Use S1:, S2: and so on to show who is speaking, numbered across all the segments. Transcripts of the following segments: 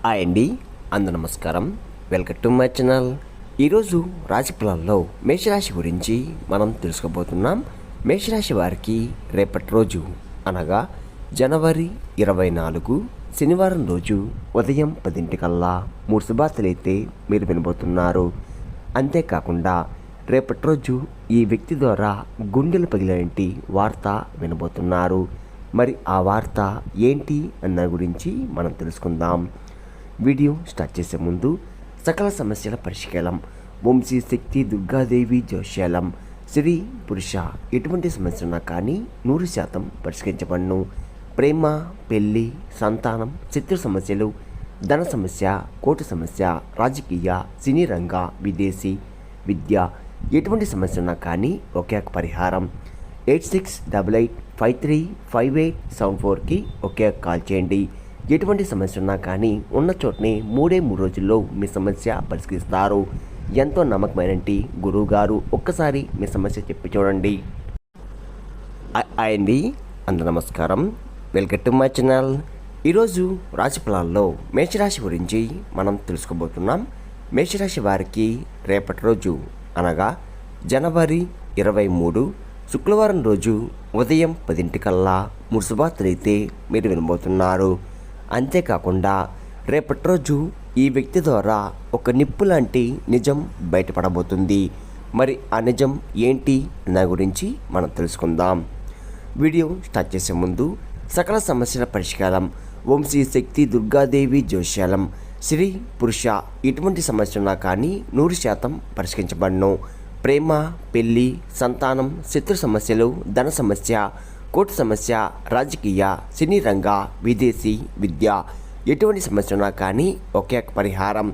S1: Hi అండి, అందరూ నమస్కారం. Welcome to my channel. ఈరోజు రాశి ఫలాల్లో మేషరాశి గురించి మనం తెలుసుకోబోతున్నాం. మేషరాశి వారికి రేపటి రోజు అనగా జనవరి 24 శనివారం రోజు ఉదయం 10 3 శుభార్తలైతే మీరు వినబోతున్నారు. అంతేకాకుండా రేపటి రోజు ఈ వ్యక్తి ద్వారా గుండెలు పగిలేంటి వార్త వినబోతున్నారు. మరి ఆ వార్త ఏంటి అన్న గురించి మనం తెలుసుకుందాం. వీడియో స్టార్ట్ చేసే ముందు సకల సమస్యల పరిష్కారం వంశీ శక్తి దుర్గాదేవి జోష్యాలం స్త్రీ పురుష ఎటువంటి సమస్య ఉన్నా కానీ 100% పరిష్కరించబడును. ప్రేమ, పెళ్ళి, సంతానం, శత్రు సమస్యలు, ధన సమస్య, కోర్టు సమస్య, రాజకీయ, సినీ రంగ, విదేశీ, విద్య ఎటువంటి సమస్య ఉన్నా కానీ ఒకే ఒక పరిహారం 8688535874కి ఒకే కాల్ చేయండి. ఎటువంటి సమస్య ఉన్నా కానీ ఉన్న చోటనే 3 రోజుల్లో మీ సమస్య పరిష్కరిస్తారు. ఎంతో నమ్మకమైనటి గురువు గారు ఒక్కసారి మీ సమస్య చెప్పి చూడండి. అండి, అందరూ నమస్కారం. Welcome to my channel. ఈరోజు రాశి ఫలాల్లో మేషరాశి గురించి మనం తెలుసుకోబోతున్నాం. మేషరాశి వారికి రేపటి రోజు అనగా జనవరి 23 శుక్రవారం రోజు ఉదయం 10 3 శుభార్తలైతే మీరు వినబోతున్నారు. అంతేకాకుండా రేపటి రోజు ఈ వ్యక్తి ద్వారా ఒక నిప్పు లాంటి నిజం బయటపడబోతుంది. మరి ఆ నిజం ఏంటి అన్న గురించి మనం తెలుసుకుందాం. వీడియో స్టార్ట్ చేసే ముందు సకల సమస్యల పరిష్కారం వంశీ శక్తి దుర్గాదేవి జోష్యాలం స్త్రీ పురుష ఎటువంటి సమస్య ఉన్నా కానీ 100% పరిష్కరించబడను. ప్రేమ, పెళ్ళి, సంతానం, శత్రు సమస్యలు, ధన సమస్య, కోర్టు సమస్య, రాజకీయ, సినీ రంగ, విదేశీ, విద్య ఎటువంటి సమస్య ఉన్నా కానీ ఒకే ఒక పరిహారం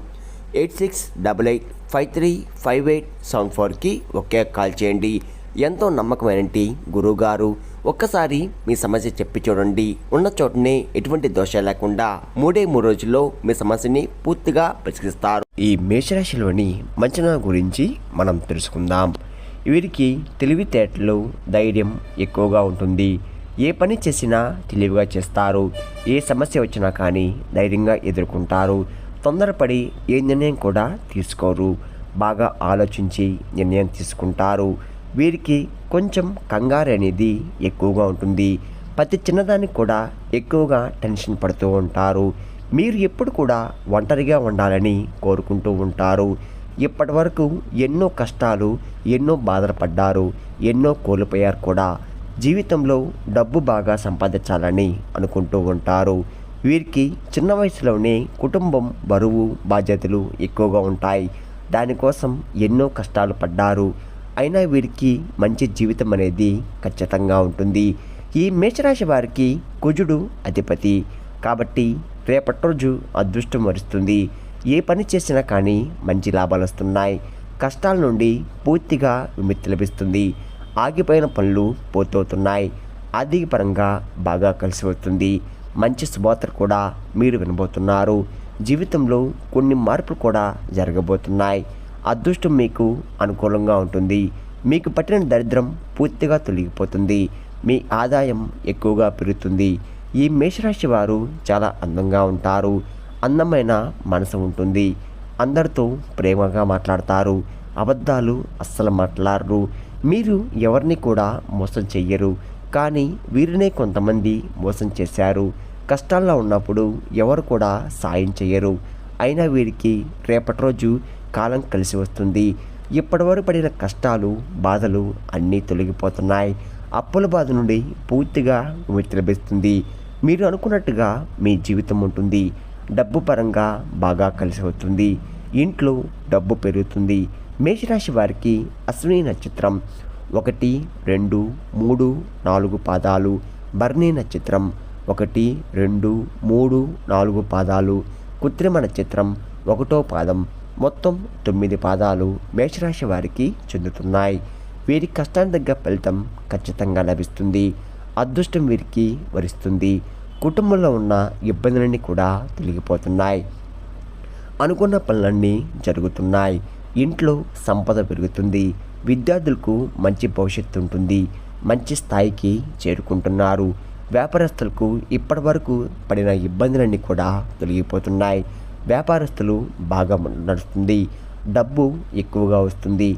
S1: 8688535874కి ఒకే కాల్ చేయండి. ఎంతో నమ్మకమైనటి గురువుగారు ఒక్కసారి మీ సమస్య చెప్పి చూడండి. ఉన్న చోటనే ఎటువంటి దోషాలు లేకుండా 3 రోజుల్లో మీ సమస్యని పూర్తిగా పరిష్కరిస్తారు. ఈ మేషరాశిలోని మంచన గురించి మనం తెలుసుకుందాం. వీరికి తెలివితేటలు, ధైర్యం ఎక్కువగా ఉంటుంది. ఏ పని చేసినా తెలివిగా చేస్తారు. ఏ సమస్య వచ్చినా కానీ ధైర్యంగా ఎదుర్కొంటారు. తొందరపడి ఏ నిర్ణయం కూడా తీసుకోరు. బాగా ఆలోచించి నిర్ణయం తీసుకుంటారు. వీరికి కొంచెం కంగారు అనేది ఎక్కువగా ఉంటుంది. ప్రతి చిన్నదానికి కూడా ఎక్కువగా టెన్షన్ పడుతూ ఉంటారు. మీరు ఎప్పుడు కూడా ఒంటరిగా ఉండాలని కోరుకుంటూ ఉంటారు. ఇప్పటి వరకు ఎన్నో కష్టాలు, ఎన్నో బాధలు పడ్డారు, ఎన్నో కోల్పోయారు కూడా. జీవితంలో డబ్బు బాగా సంపాదించాలని అనుకుంటూ ఉంటారు. వీరికి చిన్న వయసులోనే కుటుంబం బరువు, బాధ్యతలు ఎక్కువగా ఉంటాయి. దానికోసం ఎన్నో కష్టాలు పడ్డారు. అయినా వీరికి మంచి జీవితం అనేది ఖచ్చితంగా ఉంటుంది. ఈ మేషరాశి వారికి కుజుడు అధిపతి కాబట్టి రేపటి రోజు అదృష్టం వరిస్తుంది. ఏ పని చేసినా కానీ మంచి లాభాలు వస్తున్నాయి. కష్టాల నుండి పూర్తిగా విముక్తి లభిస్తుంది. ఆగిపోయిన పనులు పూర్తవుతున్నాయి. ఆర్థిక పరంగా బాగా కలిసి వస్తుంది. మంచి శుభవార్త కూడా మీరు వినబోతున్నారు. జీవితంలో కొన్ని మార్పులు కూడా జరగబోతున్నాయి. అదృష్టం మీకు అనుకూలంగా ఉంటుంది. మీకు పట్టిన దరిద్రం పూర్తిగా తొలగిపోతుంది. మీ ఆదాయం ఎక్కువగా పెరుగుతుంది. ఈ మేషరాశి వారు చాలా అందంగా ఉంటారు. అందమైన మనసు ఉంటుంది. అందరితో ప్రేమగా మాట్లాడతారు. అబద్ధాలు అస్సలు మాట్లాడరు. మీరు ఎవరిని కూడా మోసం చెయ్యరు. కానీ వీరినే కొంతమంది మోసం చేశారు. కష్టాల్లో ఉన్నప్పుడు ఎవరు కూడా సాయం చెయ్యరు. అయినా వీరికి రేపటి రోజు కాలం కలిసి వస్తుంది. ఇప్పటివరకు పడిన కష్టాలు, బాధలు అన్నీ తొలగిపోతున్నాయి. అప్పుల బాధ నుండి పూర్తిగా విముక్తి లభిస్తుంది. మీరు అనుకున్నట్టుగా మీ జీవితం ఉంటుంది. డబ్బు పరంగా బాగా కలిసి వస్తుంది. ఇంట్లో డబ్బు పెరుగుతుంది. మేషరాశి వారికి అశ్విని నక్షత్రం 1, 2, 3, 4 పాదాలు, భరణి నక్షత్రం 1, 2, 3, 4 పాదాలు, కృత్రిమ నక్షత్రం 1వ పాదం, మొత్తం 9 పాదాలు మేషరాశి వారికి చెందుతున్నాయి. వీరి కష్టానికి తగ్గ ఫలితం ఖచ్చితంగా లభిస్తుంది. అదృష్టం వీరికి వరిస్తుంది. కుటుంబంలో ఉన్న ఇబ్బందులన్నీ కూడా తొలగిపోతున్నాయి. అనుకున్న పనులన్నీ జరుగుతున్నాయి. ఇంట్లో సంపద పెరుగుతుంది. విద్యార్థులకు మంచి భవిష్యత్తు ఉంటుంది. మంచి స్థాయికి చేరుకుంటున్నారు. వ్యాపారస్తులకు ఇప్పటి వరకు పడిన ఇబ్బందులన్నీ కూడా తొలగిపోతున్నాయి. వ్యాపారస్తులు బాగా నడుస్తుంది. డబ్బు ఎక్కువగా వస్తుంది.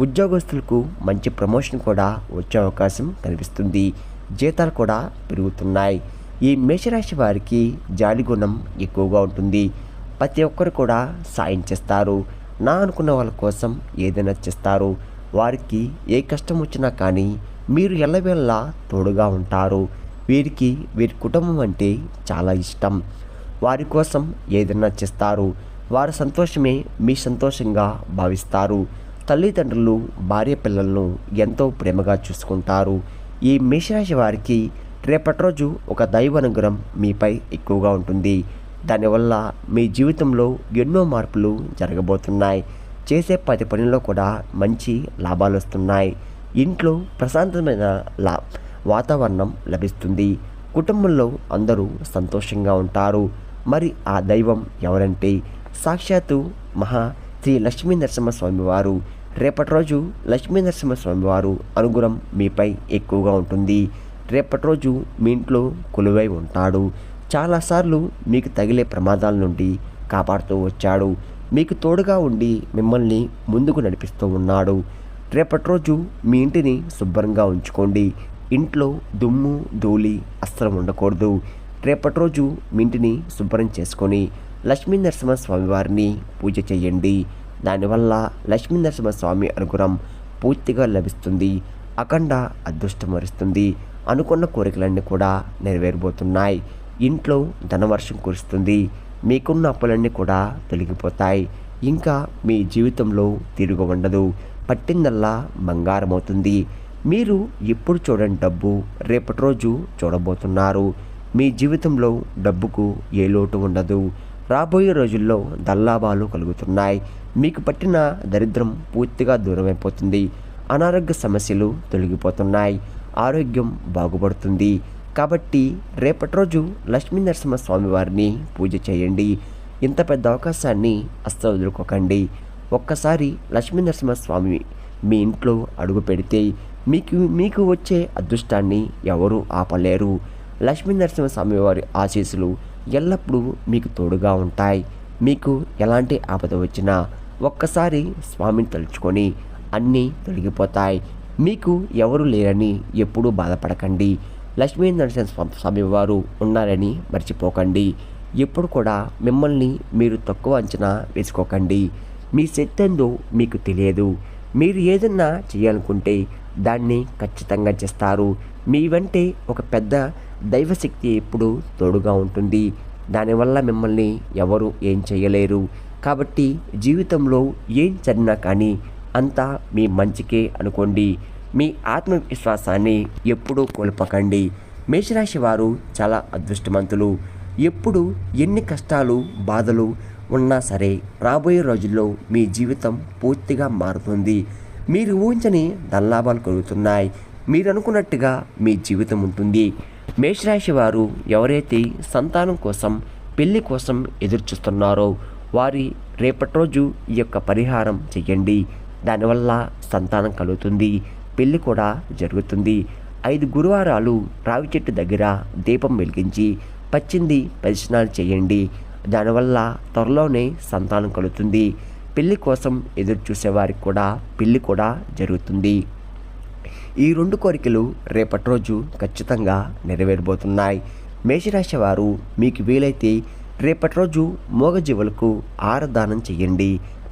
S1: ఉద్యోగస్తులకు మంచి ప్రమోషన్ కూడా వచ్చే అవకాశం కనిపిస్తుంది. జీతాలు కూడా పెరుగుతున్నాయి. ఈ మేషరాశి వారికి జాలి గుణం ఎక్కువగా ఉంటుంది. ప్రతి ఒక్కరు కూడా సాయం చేస్తారు. నా అనుకున్న వాళ్ళ కోసం ఏదైనా చేస్తారు. వారికి ఏ కష్టం వచ్చినా కానీ మీరు ఎల్లవేళలా తోడుగా ఉంటారు. వీరి కుటుంబం అంటే చాలా ఇష్టం. వారి కోసం ఏదైనా చేస్తారు. వారి సంతోషమే మీ సంతోషంగా భావిస్తారు. తల్లిదండ్రులు భార్య పిల్లలను ఎంతో ప్రేమగా చూసుకుంటారు. ఈ మేషరాశి వారికి రేపటి రోజు ఒక దైవ అనుగ్రహం మీపై ఎక్కువగా ఉంటుంది. దానివల్ల మీ జీవితంలో ఎన్నో మార్పులు జరగబోతున్నాయి. చేసే ప్రతి పనిలో కూడా మంచి లాభాలు వస్తున్నాయి. ఇంట్లో ప్రశాంతమైన వాతావరణం లభిస్తుంది. కుటుంబంలో అందరూ సంతోషంగా ఉంటారు. మరి ఆ దైవం ఎవరంటే సాక్షాత్తు శ్రీ లక్ష్మీ నరసింహస్వామి వారు. రేపటి రోజు లక్ష్మీ నరసింహస్వామి వారు అనుగ్రహం మీపై ఎక్కువగా ఉంటుంది. రేపటి రోజు మీ ఇంట్లో కొలువై ఉంటాడు. చాలాసార్లు మీకు తగిలే ప్రమాదాల నుండి కాపాడుతూ వచ్చాడు. మీకు తోడుగా ఉండి మిమ్మల్ని ముందుకు నడిపిస్తూ ఉన్నాడు. రేపటి రోజు మీ ఇంటిని శుభ్రంగా ఉంచుకోండి. ఇంట్లో దుమ్ము ధూళి అస్సలు ఉండకూడదు. రేపటి రోజు మీ ఇంటిని శుభ్రం చేసుకొని లక్ష్మీ నరసింహస్వామి వారిని పూజ చేయండి. దానివల్ల లక్ష్మీ నరసింహస్వామి అనుగ్రహం పూర్తిగా లభిస్తుంది. అఖండ అదృష్టం వరిస్తుంది. అనుకున్న కోరికలన్నీ కూడా నెరవేరబోతున్నాయి. ఇంట్లో ధనవర్షం కురుస్తుంది. మీకున్న అప్పులన్నీ కూడా తొలగిపోతాయి. ఇంకా మీ జీవితంలో తిరుగు ఉండదు. పట్టిందల్లా బంగారం అవుతుంది. మీరు ఎప్పుడు చూడని డబ్బు రేపటి రోజు చూడబోతున్నారు. మీ జీవితంలో డబ్బుకు ఏ లోటు ఉండదు. రాబోయే రోజుల్లో ధనలాభాలు కలుగుతున్నాయి. మీకు పట్టిన దరిద్రం పూర్తిగా దూరమైపోతుంది. అనారోగ్య సమస్యలు తొలగిపోతున్నాయి. ఆరోగ్యం బాగుపడుతుంది. కాబట్టి రేపటి రోజు లక్ష్మీ నరసింహస్వామి వారిని పూజ చేయండి. ఇంత పెద్ద అవకాశాన్ని అస్సలు వదులుకోకండి. ఒక్కసారి లక్ష్మీ నరసింహస్వామి మీ ఇంట్లో అడుగు పెడితే మీకు వచ్చే అదృష్టాన్ని ఎవరూ ఆపలేరు. లక్ష్మీ నరసింహస్వామి వారి ఆశీస్సులు ఎల్లప్పుడూ మీకు తోడుగా ఉంటాయి. మీకు ఎలాంటి ఆపద వచ్చినా ఒక్కసారి స్వామిని తలుచుకొని అన్నీ తొలగిపోతాయి. మీకు ఎవరు లేరని ఎప్పుడూ బాధపడకండి. లక్ష్మీ నరసింహస్వామి వారు ఉన్నారని మర్చిపోకండి. ఎప్పుడు కూడా మిమ్మల్ని మీరు తక్కువ అంచనా వేసుకోకండి. మీ శక్తి ఏందో మీకు తెలియదు. మీరు ఏదన్నా చేయాలనుకుంటే దాన్ని ఖచ్చితంగా చేస్తారు. మీ వెంటే ఒక పెద్ద దైవశక్తి ఎప్పుడు తోడుగా ఉంటుంది. దానివల్ల మిమ్మల్ని ఎవరు ఏం చేయలేరు. కాబట్టి జీవితంలో ఏం జరిగినా కానీ అంతా మీ మంచికే అనుకోండి. మీ ఆత్మవిశ్వాసాన్ని ఎప్పుడూ కోల్పోకండి. మేషరాశి వారు చాలా అదృష్టవంతులు. ఎప్పుడు ఎన్ని కష్టాలు బాధలు ఉన్నా సరే రాబోయే రోజుల్లో మీ జీవితం పూర్తిగా మారుతుంది. మీరు ఊహించని ధనలాభాలు కలుగుతున్నాయి. మీరు అనుకున్నట్టుగా మీ జీవితం ఉంటుంది. మేషరాశి వారు ఎవరైతే సంతానం కోసం పెళ్లి కోసం ఎదురుచూస్తున్నారో వారి రేపటి రోజు ఈ యొక్క పరిహారం చెయ్యండి. దానివల్ల సంతానం కలుగుతుంది. పెళ్లి కూడా జరుగుతుంది. 5 గురువారాలు రావి చెట్టు దగ్గర దీపం వెలిగించి పచ్చింది పరిశనాలు చేయండి. దానివల్ల త్వరలోనే సంతానం కలుగుతుంది. పెళ్లి కోసం ఎదురు చూసేవారికి కూడా పెళ్లి కూడా జరుగుతుంది. ఈ 2 కోరికలు రేపటి రోజు ఖచ్చితంగా నెరవేరబోతున్నాయి. మేషరాశి వారు మీకు వీలైతే రేపటి రోజు మూగజీవులకు ఆహారదానం చేయండి.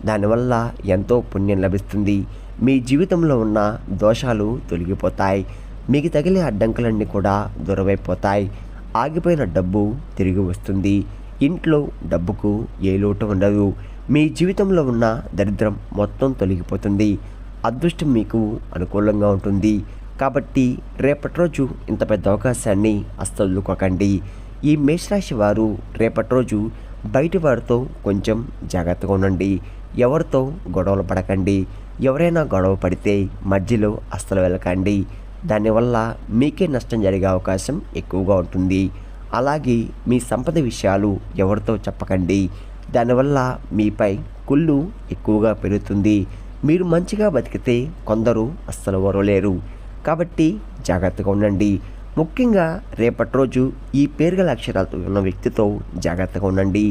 S1: దానివల్ల ఎంతో పుణ్యం లభిస్తుంది. మీ జీవితంలో ఉన్న దోషాలు తొలగిపోతాయి. మీకు తగిలే అడ్డంకులన్నీ కూడా దూరమైపోతాయి. ఆగిపోయిన డబ్బు తిరిగి వస్తుంది. ఇంట్లో డబ్బుకు ఏ లోటు ఉండదు. మీ జీవితంలో ఉన్న దరిద్రం మొత్తం తొలగిపోతుంది. అదృష్టం మీకు అనుకూలంగా ఉంటుంది. కాబట్టి రేపటి రోజు ఇంత పెద్ద అవకాశాన్ని అస్సలు వదులుకోకండి. ఈ మేషరాశి వారు రేపటి రోజు బయటి వారితో కొంచెం జాగ్రత్తగా ఉండండి. ఎవరితో గొడవలు పడకండి. ఎవరైనా గొడవ పడితే మధ్యలో అస్సలు వెళ్ళకండి. దానివల్ల మీకే నష్టం జరిగే అవకాశం ఎక్కువగా ఉంటుంది. అలాగే మీ సంపద విషయాలు ఎవరితో చెప్పకండి. దానివల్ల మీపై కుళ్ళు ఎక్కువగా పెరుగుతుంది. మీరు మంచిగా బతికితే కొందరు అస్సలు ఓరలేరు. కాబట్టి జాగ్రత్తగా ఉండండి. ముఖ్యంగా రేపటి రోజు ఈ పేరు గల అక్షరాలతో ఉన్న వ్యక్తితో జాగ్రత్తగా ఉండండి.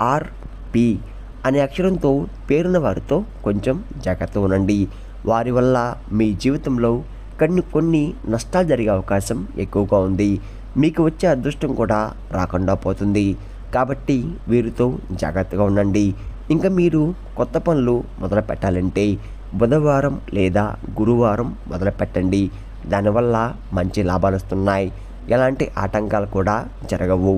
S1: ఆర్పి అనే అక్షరంతో పేరున్న వారితో కొంచెం జాగ్రత్తగా ఉండండి. వారి వల్ల మీ జీవితంలో కొన్ని నష్టాలు జరిగే అవకాశం ఎక్కువగా ఉంది. మీకు వచ్చే అదృష్టం కూడా రాకుండా పోతుంది. కాబట్టి వీరితో జాగ్రత్తగా ఉండండి. ఇంకా మీరు కొత్త పనులు మొదలు పెట్టాలంటే బుధవారం లేదా గురువారం మొదలు పెట్టండి. దానివల్ల మంచి లాభాలు వస్తున్నాయి. ఎలాంటి ఆటంకాలు కూడా జరగవు.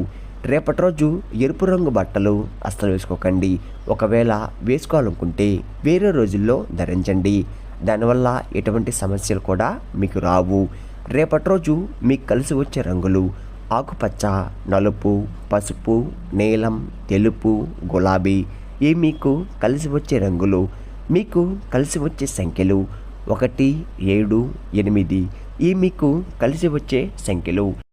S1: రేపటి రోజు ఎరుపు రంగు బట్టలు అస్సలు వేసుకోకండి. ఒకవేళ వేసుకోవాలనుకుంటే వేరే రోజుల్లో ధరించండి. దానివల్ల ఎటువంటి సమస్యలు కూడా మీకు రావు. రేపటి రోజు మీకు కలిసి వచ్చే రంగులు ఆకుపచ్చ, నలుపు, పసుపు, నీలం, తెలుపు, గులాబీ. ఇవి మీకు కలిసి వచ్చే రంగులు. మీకు కలిసి వచ్చే సంఖ్యలు 1, 7, 8. ఇవి మీకు కలిసి వచ్చే సంఖ్యలు.